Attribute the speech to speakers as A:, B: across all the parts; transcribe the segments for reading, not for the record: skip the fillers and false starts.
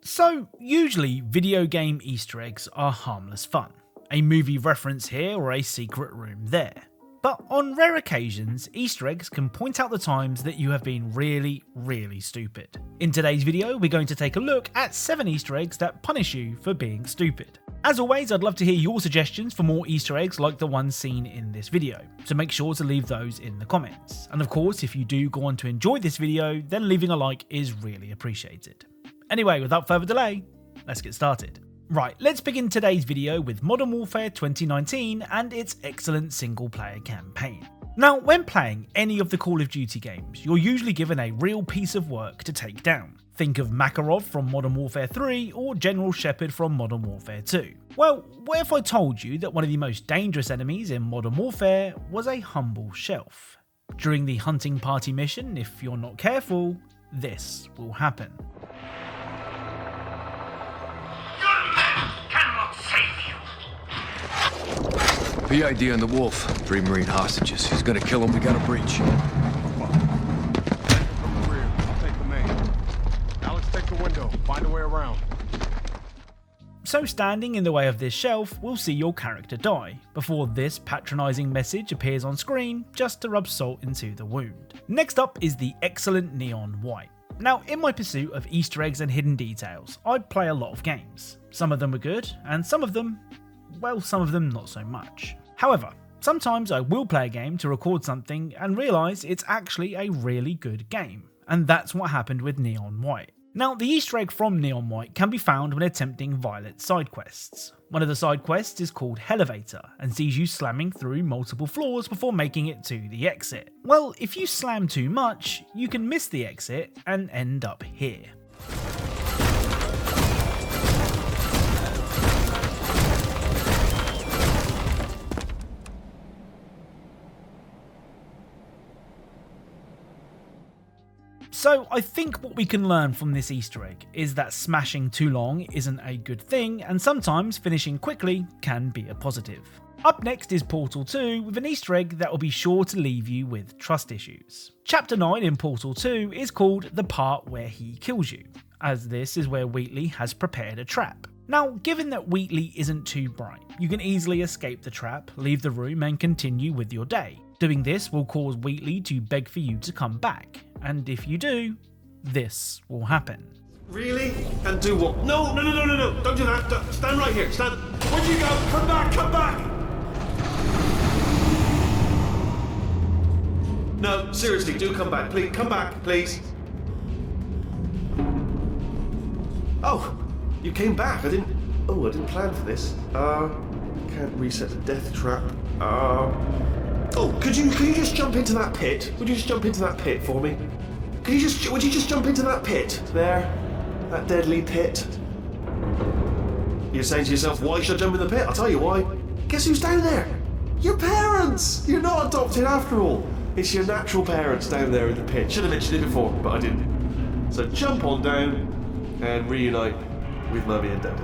A: So, usually video game Easter eggs are harmless fun, a movie reference here or a secret room there. But on rare occasions, Easter eggs can point out the times that you have been really stupid. In today's video, we're going to take a look at 7 Easter eggs that punish you for being stupid. As always, I'd love to hear your suggestions for more Easter eggs like the ones seen in this video, so make sure to leave those in the comments. And of course, if you do go on to enjoy this video, then leaving a like is really appreciated. Anyway, without further delay, let's get started. Right, let's begin today's video with Modern Warfare 2019 and its excellent single player campaign. Now, when playing any of the Call of Duty games, you're usually given a real piece of work to take down. Think of Makarov from Modern Warfare 3 or General Shepard from Modern Warfare 2. Well, what if I told you that one of the most dangerous enemies in Modern Warfare was a humble shelf? During the hunting party mission, if you're not careful, this will happen.
B: PID on the Wolf. 3 Marine hostages. He's gonna kill him. We got a breach.
C: From the rear. I'll take the main. Alex, take the window. Find a way around.
A: So standing in the way of this shelf will see your character die, before this patronising message appears on screen just to rub salt into the wound. Next up is the Eggcellent Neon White. Now, in my pursuit of Easter eggs and hidden details, I play a lot of games. Some of them are good, and some of them not so much. However, sometimes I will play a game to record something and realise it's actually a really good game, and that's what happened with Neon White. Now, the Easter egg from Neon White can be found when attempting Violet side quests. One of the side quests is called Elevator and sees you slamming through multiple floors before making it to the exit. Well, if you slam too much, you can miss the exit and end up here. So I think what we can learn from this Easter egg is that smashing too long isn't a good thing, and sometimes finishing quickly can be a positive. Up next is Portal 2 with an Easter egg that will be sure to leave you with trust issues. Chapter 9 in Portal 2 is called The Part Where He Kills You, as this is where Wheatley has prepared a trap. Now, given that Wheatley isn't too bright, you can easily escape the trap, leave the room and continue with your day. Doing this will cause Wheatley to beg for you to come back, and if you do, this will happen.
D: Really? And do what? No, don't do that. Stand right here, stand. Where'd you go? Come back! No, seriously, do come back, please. Come back, please. Oh, you came back. I didn't plan for this. Can't reset the death trap. Oh, could you just jump into that pit? Would you just jump into that pit for me? Would you just jump into that pit? There. That deadly pit. You're saying to yourself, why should I jump in the pit? I'll tell you why. Guess who's down there? Your parents! You're not adopted after all. It's your natural parents down there in the pit. Should have mentioned it before, but I didn't. So jump on down and reunite with Mummy and Daddy.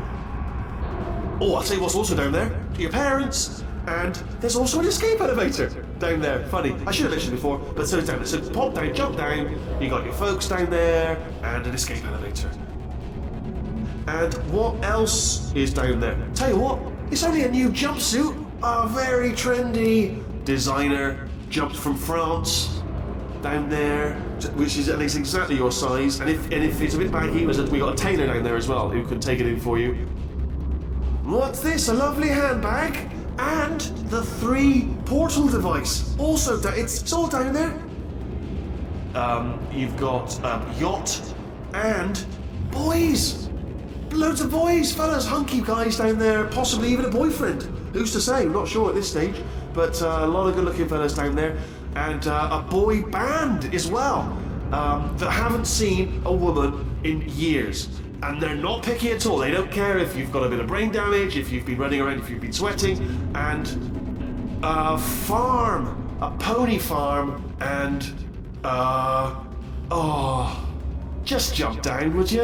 D: Oh, I'll tell you what's also down there. Your parents. And there's also an escape elevator down there. Funny, I should have mentioned it before, but so it's down there. So pop down, jump down, you got your folks down there, and an escape elevator. And what else is down there? Tell you what, it's only a new jumpsuit. A very trendy designer, jumped from France, down there, which is at least exactly your size. And if it's a bit baggy, we got a tailor down there as well who can take it in for you. What's this? A lovely handbag? And the 3 portal device. Also, it's all down there. You've got yacht and boys. Loads of boys, fellas, hunky guys down there, possibly even a boyfriend. Who's to say? I'm not sure at this stage, but a lot of good-looking fellas down there, and a boy band as well that haven't seen a woman in years. And they're not picky at all. They don't care if you've got a bit of brain damage, if you've been running around, if you've been sweating. And a farm, a pony farm, and just jump down, would you?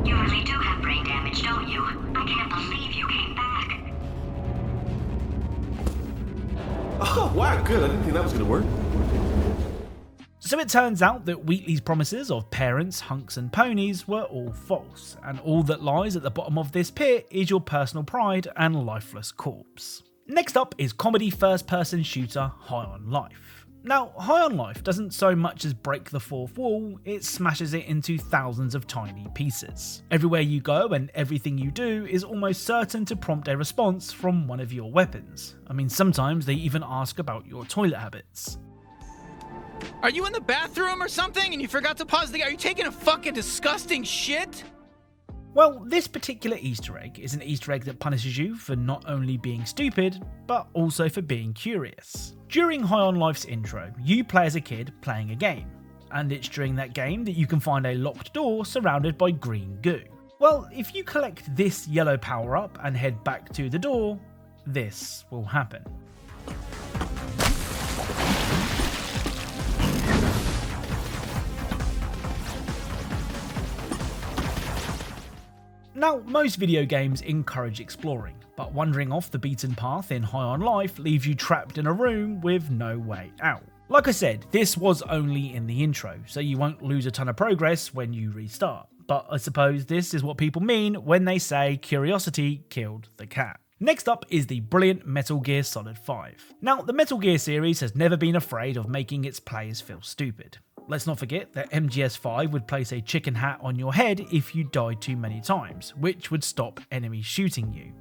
E: You really do have brain damage, don't you? I can't believe you came back.
D: Oh, wow, good. I didn't think that was going to work.
A: So it turns out that Wheatley's promises of parents, hunks and ponies were all false, and all that lies at the bottom of this pit is your personal pride and lifeless corpse. Next up is comedy first-person shooter High on Life. Now, High on Life doesn't so much as break the fourth wall, it smashes it into thousands of tiny pieces. Everywhere you go and everything you do is almost certain to prompt a response from one of your weapons. I mean, sometimes they even ask about your toilet habits.
F: Are you in the bathroom or something and you forgot to pause the... Are you taking a fucking disgusting shit?
A: Well, this particular Easter egg is an Easter egg that punishes you for not only being stupid, but also for being curious. During High on Life's intro, you play as a kid playing a game, and it's during that game that you can find a locked door surrounded by green goo. Well, if you collect this yellow power-up and head back to the door, this will happen. Now, most video games encourage exploring, but wandering off the beaten path in High on Life leaves you trapped in a room with no way out. Like I said, this was only in the intro, so you won't lose a ton of progress when you restart, but I suppose this is what people mean when they say curiosity killed the cat. Next up is the brilliant Metal Gear Solid 5. Now, the Metal Gear series has never been afraid of making its players feel stupid. Let's not forget that MGS5 would place a chicken hat on your head if you died too many times, which would stop enemies shooting you.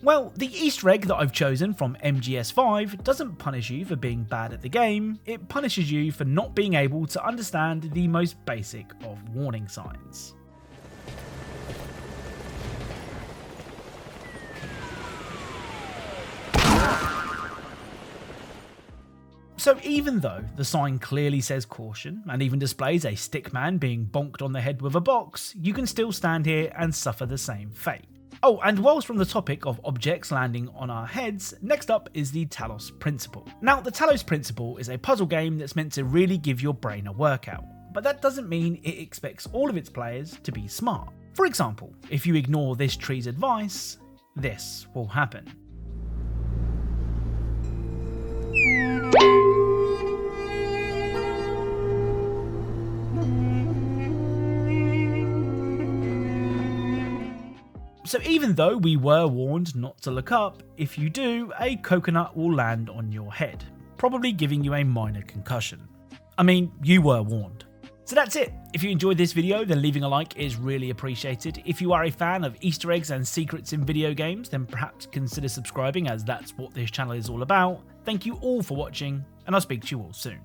A: Well, the Easter egg that I've chosen from MGS5 doesn't punish you for being bad at the game, it punishes you for not being able to understand the most basic of warning signs. So even though the sign clearly says caution and even displays a stickman being bonked on the head with a box, you can still stand here and suffer the same fate. Oh, and whilst we're on the topic of objects landing on our heads, next up is the Talos Principle. Now, the Talos Principle is a puzzle game that's meant to really give your brain a workout, but that doesn't mean it expects all of its players to be smart. For example, if you ignore this tree's advice, this will happen. So even though we were warned not to look up, if you do, a coconut will land on your head, probably giving you a minor concussion. I mean, you were warned. So that's it. If you enjoyed this video, then leaving a like is really appreciated. If you are a fan of Easter eggs and secrets in video games, then perhaps consider subscribing, as that's what this channel is all about. Thank you all for watching, and I'll speak to you all soon.